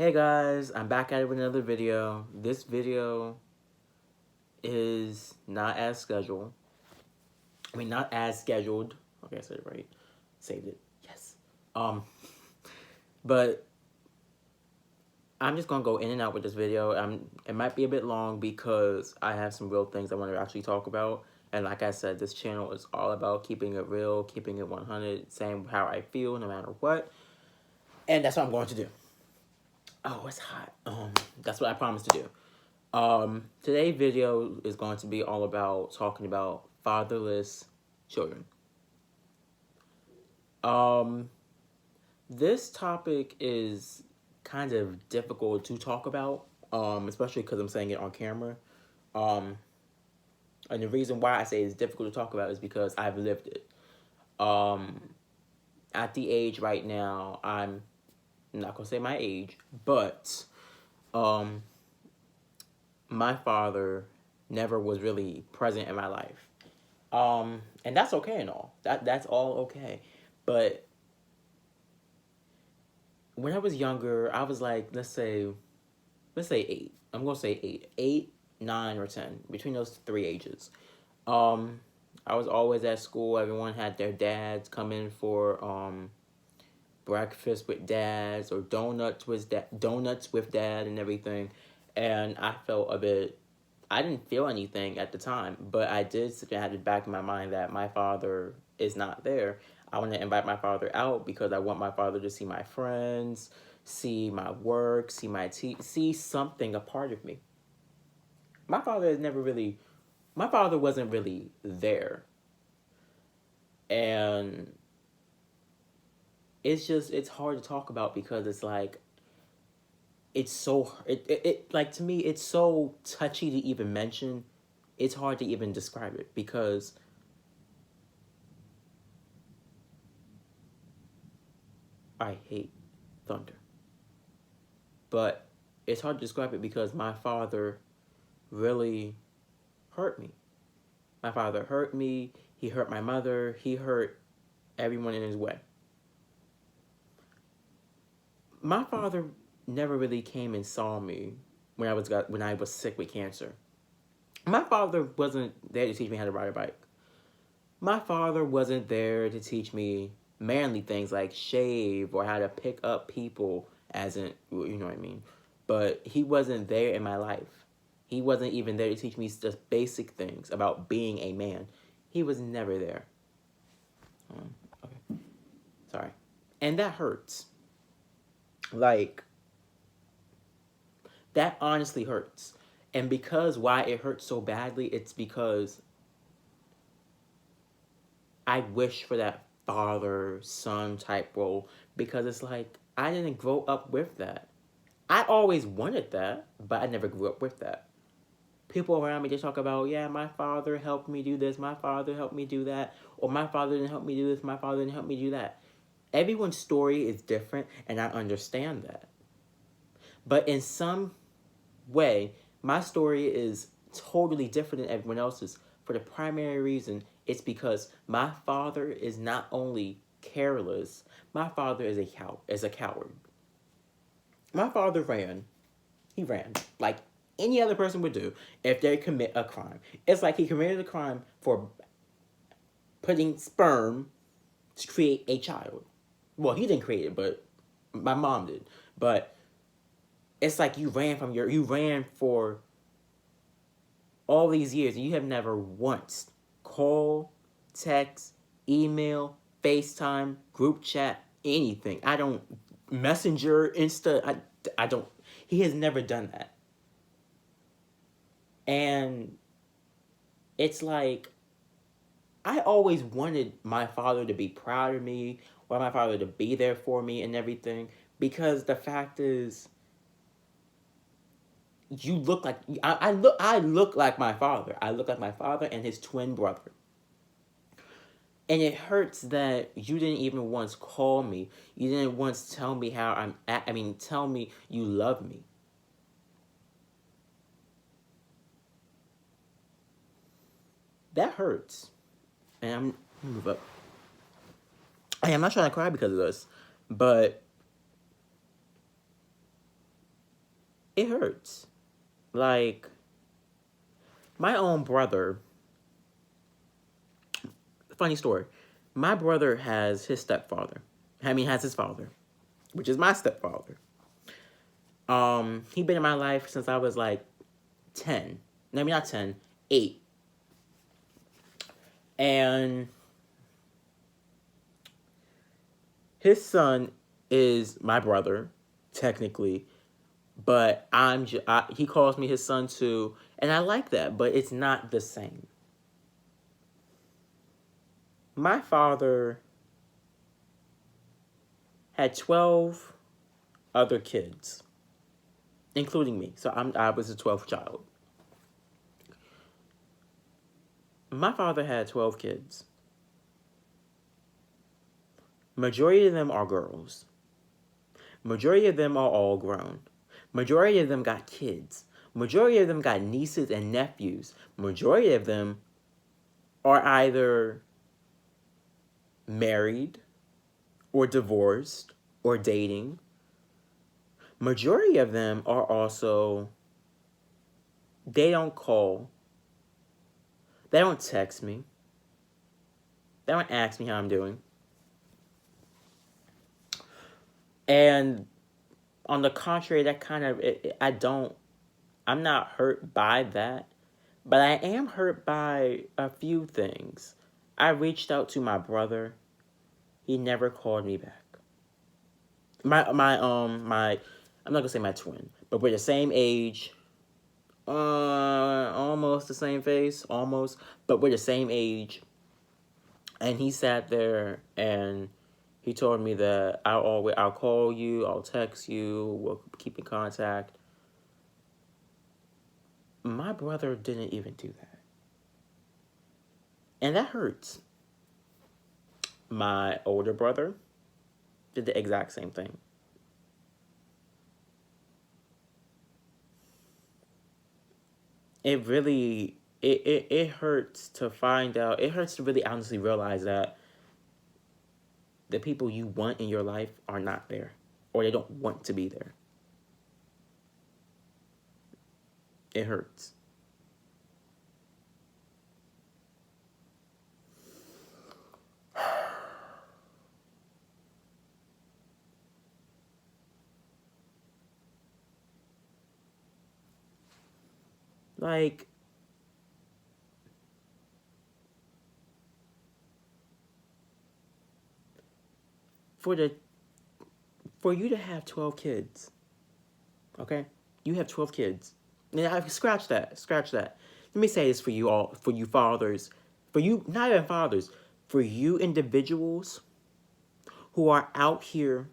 Hey guys, I'm back at it with another video. This video is not as scheduled. Not as scheduled. Okay, I said it right. Saved it. Yes. Um, but I'm just gonna go in and out with this video. It might be a bit long because I have some real things I want to actually talk about. And like I said, this channel is all about keeping it real, keeping it 100, saying how I feel no matter what. And that's what I'm going to do. Oh, it's hot. That's what I promised to do. Today's video is going to be all about talking about fatherless children. This topic is kind of difficult to talk about, especially because I'm saying it on camera. And the reason why I say it's difficult to talk about is because I've lived it. At the age right now, I'm not gonna say my age, but my father never was really present in my life. And that's okay and all. That's all okay. But when I was younger, I was like, let's say 8. I'm gonna say 8. 8, 9, or 10. Between those three ages. I was always at school. Everyone had their dads come in for breakfast with dads or donuts with dad and everything. And I felt a bit, I didn't feel anything at the time, but I did have the back of my mind that my father is not there. I want to invite my father out because I want my father to see my friends, see my work, see something, a part of me. My father wasn't really there. And it's hard to talk about because it's like, like, to me, it's so touchy to even mention. It's hard to even describe it because I hate thunder. But it's hard to describe it because my father really hurt me. My father hurt me. He hurt my mother. He hurt everyone in his way. My father never really came and saw me when I was sick with cancer. My father wasn't there to teach me how to ride a bike. My father wasn't there to teach me manly things like shave or how to pick up people, as in, you know what I mean. But he wasn't there in my life. He wasn't even there to teach me just basic things about being a man. He was never there. Okay. Sorry. And that hurts. Like, that honestly hurts. And because why it hurts so badly, it's because I wish for that father-son type role, because it's like, I didn't grow up with that. I always wanted that, but I never grew up with that. People around me, they talk about, yeah, my father helped me do this, my father helped me do that, or my father didn't help me do this, my father didn't help me do that. Everyone's story is different, and I understand that. But in some way, my story is totally different than everyone else's for the primary reason it's because my father is not only careless, my father is a coward. My father ran. He ran like any other person would do if they commit a crime. It's like he committed a crime for putting sperm to create a child. Well, he didn't create it, but my mom did. But it's like you ran for all these years and you have never once called, text, email, FaceTime, group chat, anything. I don't, Messenger, Insta, I don't, he has never done that. And it's like, I always wanted my father to be proud of me, or my father to be there for me and everything, because the fact is, you look like, I look like my father. I look like my father and his twin brother. And it hurts that you didn't even once call me. You didn't once tell me how I'm at. Tell me you love me. That hurts. And I'm gonna move up. I'm not trying to cry because of this, but it hurts. Like, my own brother, funny story, my brother has his stepfather. Has his father, which is my stepfather. He been in my life since I was like 10. No, I mean not 10, 8. And his son is my brother, technically, but he calls me his son too, and I like that, but it's not the same. My father had 12 other kids, including me. So I was the 12th child. My father had 12 kids. Majority of them are girls. Majority of them are all grown. Majority of them got kids. Majority of them got nieces and nephews. Majority of them are either married or divorced or dating. Majority of them are also, they don't call. They don't text me. They don't ask me how I'm doing. And on the contrary, that kind of, I'm not hurt by that, but I am hurt by a few things. I reached out to my brother. He never called me back. I'm not gonna say my twin, but we're the same age. Almost the same face, almost, but we're the same age. And he sat there and he told me that I'll call you, I'll text you, we'll keep in contact. My brother didn't even do that. And that hurts. My older brother did the exact same thing. It really, it hurts to find out, it hurts to really honestly realize that the people you want in your life are not there, or they don't want to be there. It hurts. Like, for you to have 12 kids, okay? You have 12 kids. Now, scratch that. Let me say this for you all, for you fathers, for you, not even fathers, for you individuals who are out here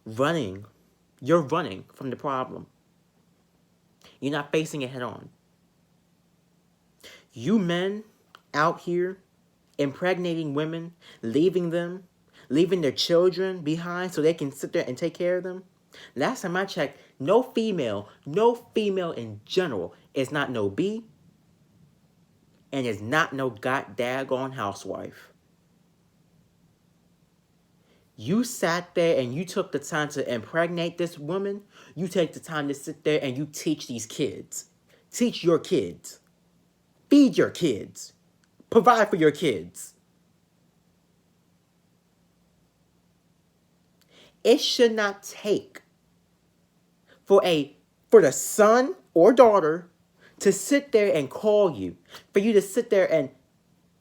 running. You're running from the problem. You're not facing it head on. You men out here impregnating women, leaving their children behind so they can sit there and take care of them. Last time I checked, no female in general is not no B and is not no daggone housewife. You sat there and you took the time to impregnate this woman. You take the time to sit there and you teach these kids. Teach your kids. Feed your kids. Provide for your kids. It should not take for the son or daughter to sit there and call you, for you to sit there and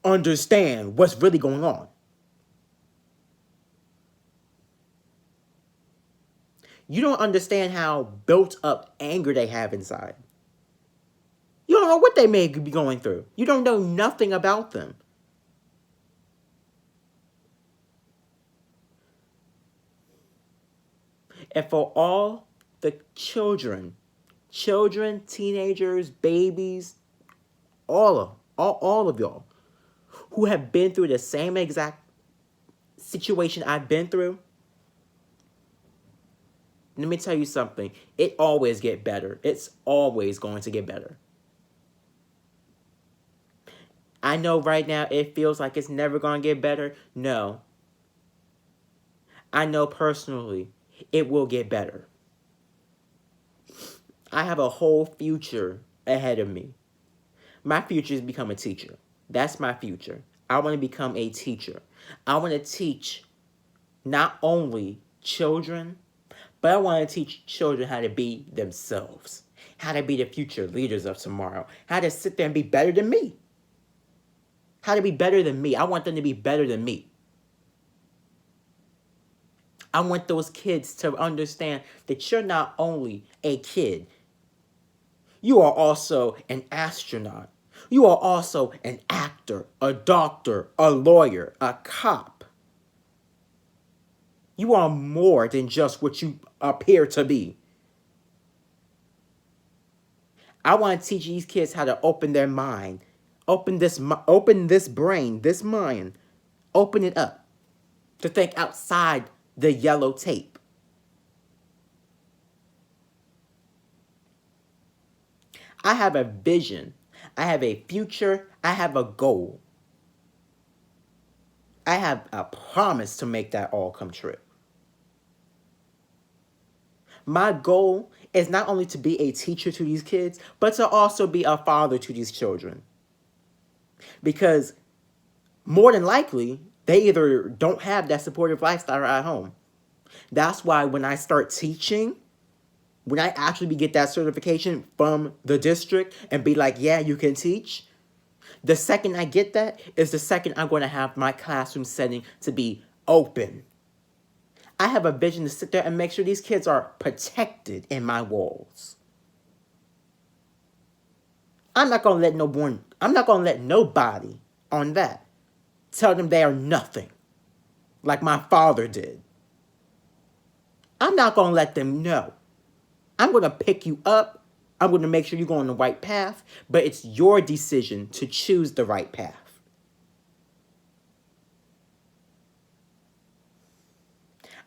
understand what's really going on. You don't understand how built up anger they have inside. You don't know what they may be going through. You don't know nothing about them. And for all the children, teenagers, babies, all of y'all who have been through the same exact situation I've been through, let me tell you something. It always get better. It's always going to get better. I know right now it feels like it's never going to get better. No. I know personally it will get better. I have a whole future ahead of me. My future is become a teacher. That's my future. I want to become a teacher. I want to teach not only children, but I want to teach children how to be themselves, how to be the future leaders of tomorrow, how to sit there and be better than me, how to be better than me. I want them to be better than me. I want those kids to understand that you're not only a kid, you are also an astronaut. You are also an actor, a doctor, a lawyer, a cop. You are more than just what you appear to be. I want to teach these kids how to open their mind, open this brain, this mind, open it up to think outside the yellow tape. I have a vision. I have a future. I have a goal. I have a promise to make that all come true. My goal is not only to be a teacher to these kids, but to also be a father to these children. Because more than likely, they either don't have that supportive lifestyle at home. That's why when I start teaching, when I actually get that certification from the district and be like, yeah, you can teach, the second I get that is the second I'm going to have my classroom setting to be open. I have a vision to sit there and make sure these kids are protected in my walls. I'm not going to let nobody on that tell them they are nothing, like my father did. I'm not going to let them know. I'm going to pick you up. I'm going to make sure you go on the right path, but it's your decision to choose the right path.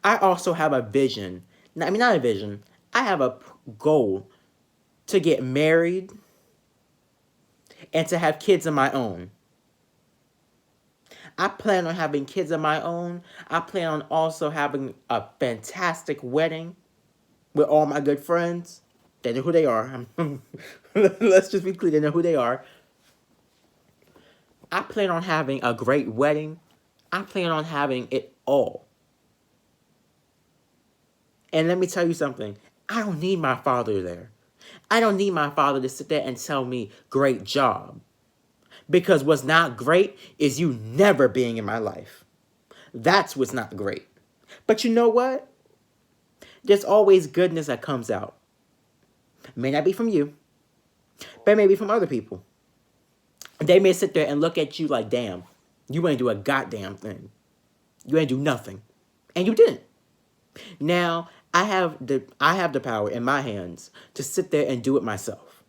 I also have a vision. Not a vision. I have a goal to get married and to have kids of my own. I plan on having kids of my own. I plan on also having a fantastic wedding with all my good friends. They know who they are. Let's just be clear. They know who they are. I plan on having a great wedding. I plan on having it all. And let me tell you something. I don't need my father there. I don't need my father to sit there and tell me, great job. Because what's not great is you never being in my life. That's what's not great. But you know what? There's always goodness that comes out. It may not be from you, but it may be from other people. They may sit there and look at you like, damn, you ain't do a goddamn thing. You ain't do nothing. And you didn't. Now, I have the power in my hands to sit there and do it myself.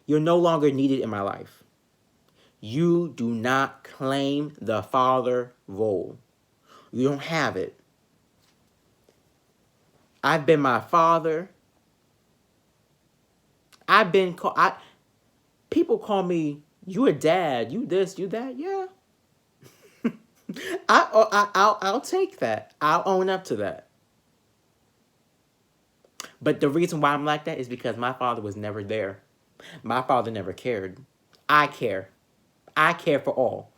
You're no longer needed in my life. You do not claim the father role. You don't have it. I've been my father. People call me, you a dad, you this, you that. Yeah. I'll take that. I'll own up to that. But the reason why I'm like that is because my father was never there. My father never cared. I care. I care for all.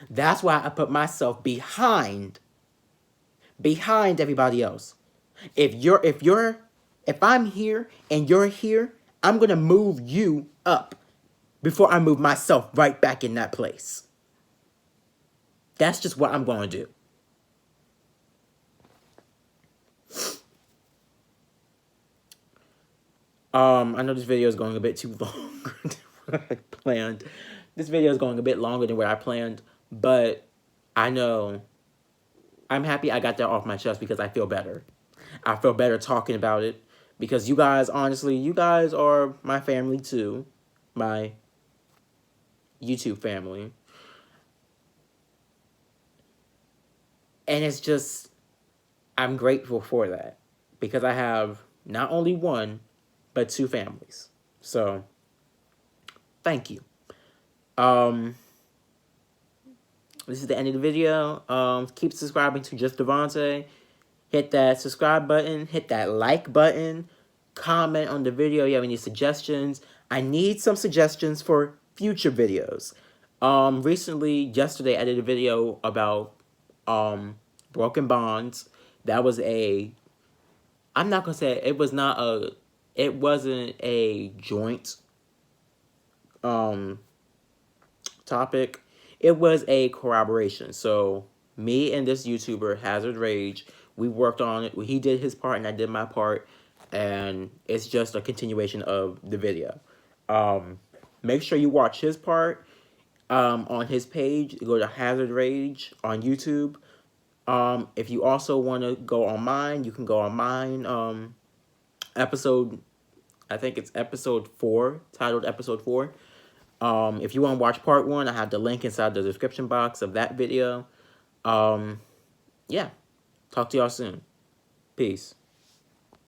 That's why I put myself behind everybody else. If I'm here and you're here, I'm gonna move you up before I move myself right back in that place. That's just what I'm gonna do. I know this video is going a bit too long than what I planned. This video is going a bit longer than what I planned, but I know I'm happy I got that off my chest because I feel better. I feel better talking about it because you guys, honestly, you guys are my family too. My YouTube family. And it's just, I'm grateful for that because I have not only one, but two families. So, thank you. This is the end of the video. Keep subscribing to JustDevonté. hit that subscribe button, hit that like button, comment on the video. You have any suggestions? I need some suggestions for future videos. Yesterday, I did a video about broken bonds. That was I'm not gonna say it wasn't a joint um topic. It was a corroboration. So me and this YouTuber, Hazard Rage, we worked on it. He did his part and I did my part, and it's just a continuation of the video. Make sure you watch his part on his page. Go to Hazard Rage on YouTube. If you also want to go on mine, you can go on mine. I think it's episode 4, titled episode 4. If you want to watch part 1, I have the link inside the description box of that video. Yeah. Talk to y'all soon. Peace.